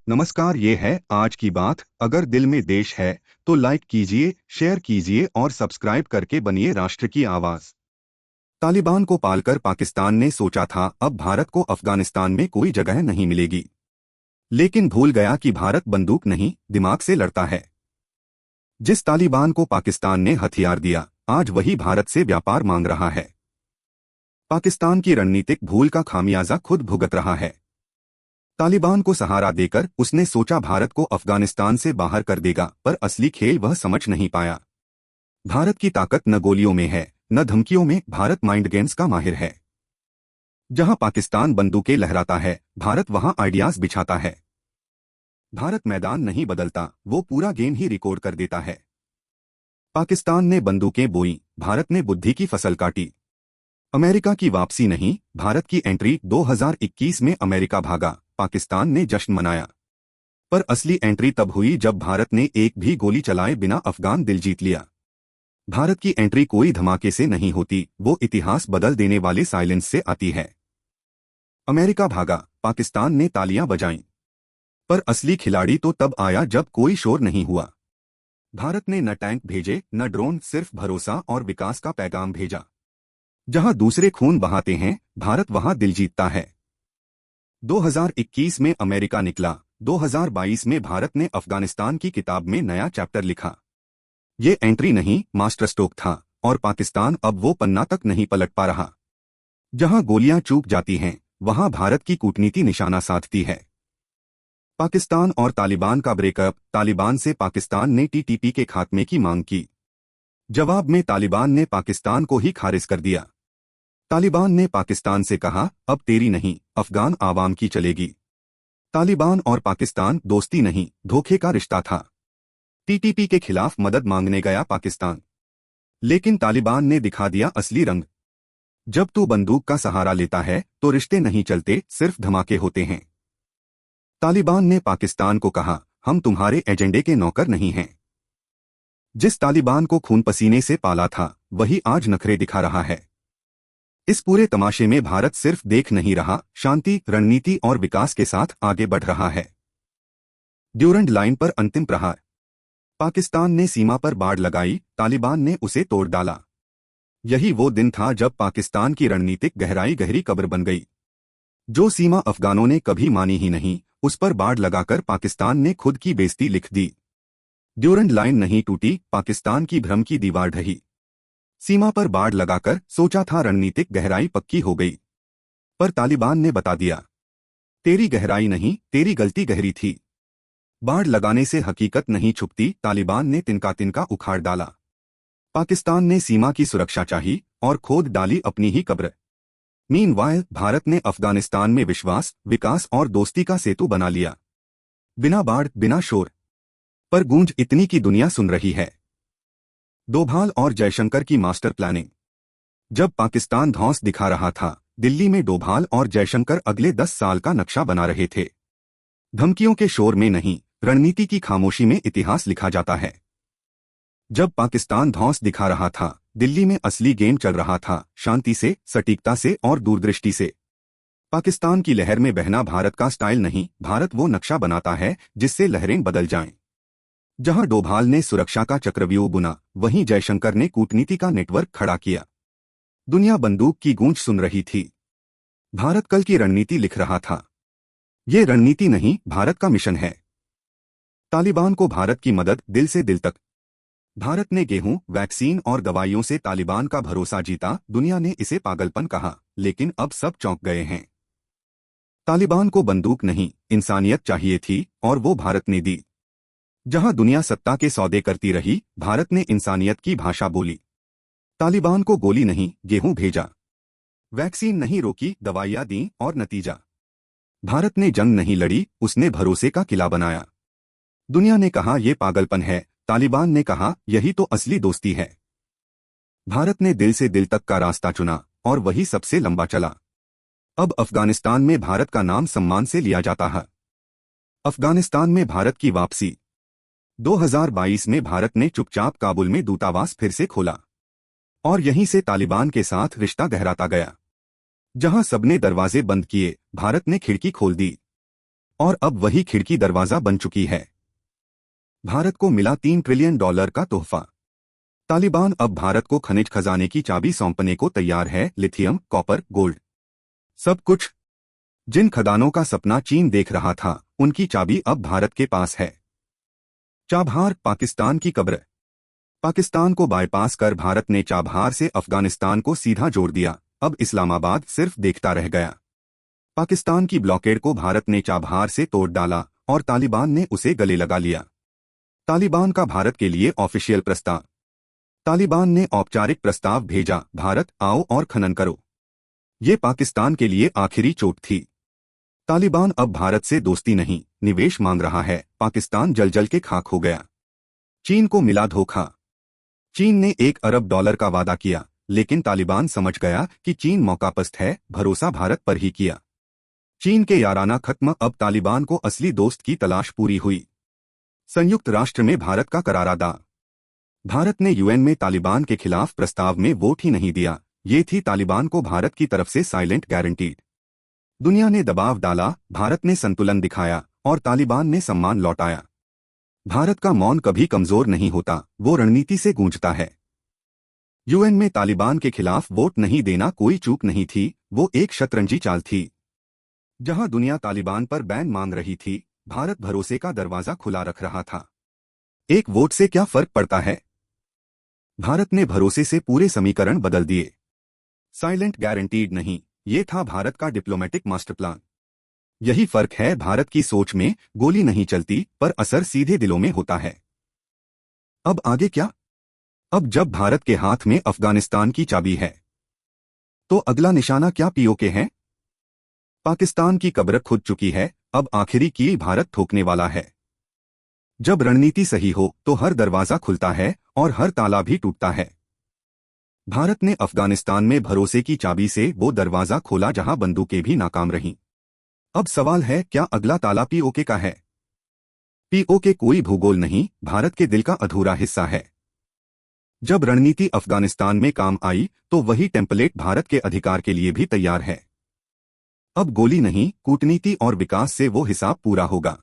नमस्कार, ये है आज की बात। अगर दिल में देश है तो लाइक कीजिए, शेयर कीजिए और सब्सक्राइब करके बनिए राष्ट्र की आवाज। तालिबान को पालकर पाकिस्तान ने सोचा था अब भारत को अफगानिस्तान में कोई जगह नहीं मिलेगी, लेकिन भूल गया कि भारत बंदूक नहीं दिमाग से लड़ता है। जिस तालिबान को पाकिस्तान ने हथियार दिया, आज वही भारत से व्यापार मांग रहा है। पाकिस्तान की रणनीतिक भूल का खामियाजा खुद भुगत रहा है। तालिबान को सहारा देकर उसने सोचा भारत को अफगानिस्तान से बाहर कर देगा, पर असली खेल वह समझ नहीं पाया। भारत की ताकत न गोलियों में है न धमकियों में, भारत माइंड गेम्स का माहिर है। जहां पाकिस्तान बंदूकें लहराता है, भारत वहां आइडियाज बिछाता है। भारत मैदान नहीं बदलता, वो पूरा गेम ही रिकॉर्ड कर देता है। पाकिस्तान ने बंदूकें बोई, भारत ने बुद्धि की फसल काटी। अमेरिका की वापसी नहीं, भारत की एंट्री। 2021 में अमेरिका भागा, पाकिस्तान ने जश्न मनाया। पर असली एंट्री तब हुई जब भारत ने एक भी गोली चलाए बिना अफगान दिल जीत लिया। भारत की एंट्री कोई धमाके से नहीं होती, वो इतिहास बदल देने वाले साइलेंस से आती है। अमेरिका भागा, पाकिस्तान ने तालियां बजाईं। पर असली खिलाड़ी तो तब आया जब कोई शोर नहीं हुआ। भारत ने न टैंक भेजे न ड्रोन, सिर्फ भरोसा और विकास का पैगाम भेजा। जहां दूसरे खून बहाते हैं, भारत वहां दिल जीतता है। 2021 में अमेरिका निकला, 2022 में भारत ने अफगानिस्तान की किताब में नया चैप्टर लिखा। ये एंट्री नहीं, मास्टर स्ट्रोक था, और पाकिस्तान अब वो पन्ना तक नहीं पलट पा रहा। जहां गोलियां चूक जाती हैं, वहां भारत की कूटनीति निशाना साधती है। पाकिस्तान और तालिबान का ब्रेकअप। तालिबान से पाकिस्तान ने टीटीपी के खात्मे की मांग की। जवाब में तालिबान ने पाकिस्तान को ही खारिज कर दिया। तालिबान ने पाकिस्तान से कहा, अब तेरी नहीं, अफगान आवाम की चलेगी। तालिबान और पाकिस्तान दोस्ती नहीं, धोखे का रिश्ता था। टीटीपी के खिलाफ मदद मांगने गया पाकिस्तान, लेकिन तालिबान ने दिखा दिया असली रंग। जब तू बंदूक का सहारा लेता है तो रिश्ते नहीं चलते, सिर्फ धमाके होते हैं। तालिबान ने पाकिस्तान को कहा, हम तुम्हारे एजेंडे के नौकर नहीं हैं। जिस तालिबान को खून पसीने से पाला था, वही आज नखरे दिखा रहा है। इस पूरे तमाशे में भारत सिर्फ देख नहीं रहा, शांति, रणनीति और विकास के साथ आगे बढ़ रहा है। ड्यूरंड लाइन पर अंतिम प्रहार। पाकिस्तान ने सीमा पर बाड़ लगाई, तालिबान ने उसे तोड़ डाला। यही वो दिन था जब पाकिस्तान की रणनीतिक गहराई गहरी कब्र बन गई। जो सीमा अफगानों ने कभी मानी ही नहीं, उस पर बाड़ लगाकर पाकिस्तान ने खुद की बेइज्जती लिख दी। ड्यूरंड लाइन नहीं टूटी, पाकिस्तान की भ्रम की दीवार ढही। सीमा पर बाड़ लगाकर सोचा था रणनीतिक गहराई पक्की हो गई, पर तालिबान ने बता दिया, तेरी गहराई नहीं, तेरी गलती गहरी थी। बाड़ लगाने से हकीकत नहीं छुपती, तालिबान ने तिनका तिनका उखाड़ डाला। पाकिस्तान ने सीमा की सुरक्षा चाही और खोद डाली अपनी ही कब्र। मीनवाइल भारत ने अफगानिस्तान में विश्वास, विकास और दोस्ती का सेतु बना लिया। बिना बाढ़, बिना शोर, पर गूंज इतनी की दुनिया सुन रही है। डोभाल और जयशंकर की मास्टर प्लानिंग। जब पाकिस्तान धौंस दिखा रहा था, दिल्ली में डोभाल और जयशंकर अगले 10 साल का नक्शा बना रहे थे। धमकियों के शोर में नहीं, रणनीति की खामोशी में इतिहास लिखा जाता है। जब पाकिस्तान धौंस दिखा रहा था, दिल्ली में असली गेम चल रहा था, शांति से, सटीकता से और दूरदृष्टि से। पाकिस्तान की लहर में बहना भारत का स्टाइल नहीं, भारत वो नक्शा बनाता है जिससे लहरें बदल जाएं। जहां डोभाल ने सुरक्षा का चक्रव्यूह बुना, वहीं जयशंकर ने कूटनीति का नेटवर्क खड़ा किया। दुनिया बंदूक की गूंज सुन रही थी, भारत कल की रणनीति लिख रहा था। ये रणनीति नहीं, भारत का मिशन है। तालिबान को भारत की मदद दिल से दिल तक। भारत ने गेहूं, वैक्सीन और दवाइयों से तालिबान का भरोसा जीता। दुनिया ने इसे पागलपन कहा, लेकिन अब सब चौंक गए हैं। तालिबान को बंदूक नहीं, इंसानियत चाहिए थी, और वो भारत ने दी। जहां दुनिया सत्ता के सौदे करती रही, भारत ने इंसानियत की भाषा बोली। तालिबान को गोली नहीं, गेहूं भेजा। वैक्सीन नहीं रोकी, दवाइयां दी, और नतीजा, भारत ने जंग नहीं लड़ी, उसने भरोसे का किला बनाया। दुनिया ने कहा यह पागलपन है, तालिबान ने कहा यही तो असली दोस्ती है। भारत ने दिल से दिल तक का रास्ता चुना, और वही सबसे लंबा चला। अब अफगानिस्तान में भारत का नाम सम्मान से लिया जाता है। अफगानिस्तान में भारत की वापसी। 2022 में भारत ने चुपचाप काबुल में दूतावास फिर से खोला, और यहीं से तालिबान के साथ रिश्ता गहराता गया। जहां सबने दरवाजे बंद किए, भारत ने खिड़की खोल दी। और अब वही खिड़की दरवाजा बन चुकी है। भारत को मिला $3 ट्रिलियन का तोहफा। तालिबान अब भारत को खनिज खजाने की चाबी सौंपने को तैयार है। लिथियम, कॉपर, गोल्ड, सब कुछ। जिन खदानों का सपना चीन देख रहा था, उनकी चाबी अब भारत के पास है। चाबहार, पाकिस्तान की कब्र। पाकिस्तान को बाईपास कर भारत ने चाबहार से अफगानिस्तान को सीधा जोड़ दिया। अब इस्लामाबाद सिर्फ देखता रह गया। पाकिस्तान की ब्लॉकेड को भारत ने चाबहार से तोड़ डाला और तालिबान ने उसे गले लगा लिया। तालिबान का भारत के लिए ऑफिशियल प्रस्ताव। तालिबान ने औपचारिक प्रस्ताव भेजा, भारत आओ और खनन करो। ये पाकिस्तान के लिए आखिरी चोट थी। तालिबान अब भारत से दोस्ती नहीं, निवेश मांग रहा है। पाकिस्तान जल जल के खाक हो गया। चीन को मिला धोखा। चीन ने $1 अरब का वादा किया, लेकिन तालिबान समझ गया कि चीन मौकापस्त है, भरोसा भारत पर ही किया। चीन के याराना खत्म, अब तालिबान को असली दोस्त की तलाश पूरी हुई। संयुक्त राष्ट्र में भारत का करारा दावा। भारत ने यूएन में तालिबान के खिलाफ प्रस्ताव में वोट ही नहीं दिया। ये थी तालिबान को भारत की तरफ से साइलेंट गारंटी। दुनिया ने दबाव डाला, भारत ने संतुलन दिखाया और तालिबान ने सम्मान लौटाया। भारत का मौन कभी कमजोर नहीं होता, वो रणनीति से गूंजता है। यूएन में तालिबान के खिलाफ वोट नहीं देना कोई चूक नहीं थी, वो एक शतरंजी चाल थी। जहां दुनिया तालिबान पर बैन मांग रही थी, भारत भरोसे का दरवाजा खुला रख रहा था। एक वोट से क्या फर्क पड़ता है? भारत ने भरोसे से पूरे समीकरण बदल दिए। साइलेंट गारंटीड नहीं, ये था भारत का डिप्लोमेटिक मास्टर प्लान। यही फर्क है, भारत की सोच में गोली नहीं चलती, पर असर सीधे दिलों में होता है। अब आगे क्या? अब जब भारत के हाथ में अफगानिस्तान की चाबी है, तो अगला निशाना क्या? पीओके है। पाकिस्तान की कब्र खुद चुकी है, अब आखिरी कील भारत ठोकने वाला है। जब रणनीति सही हो तो हर दरवाजा खुलता है और हर ताला भी टूटता है। भारत ने अफगानिस्तान में भरोसे की चाबी से वो दरवाजा खोला जहां बंदूकें भी नाकाम रहीं। अब सवाल है, क्या अगला ताला पीओके का है? पीओके कोई भूगोल नहीं, भारत के दिल का अधूरा हिस्सा है। जब रणनीति अफगानिस्तान में काम आई, तो वही टेम्पलेट भारत के अधिकार के लिए भी तैयार है। अब गोली नहीं, कूटनीति और विकास से वो हिसाब पूरा होगा।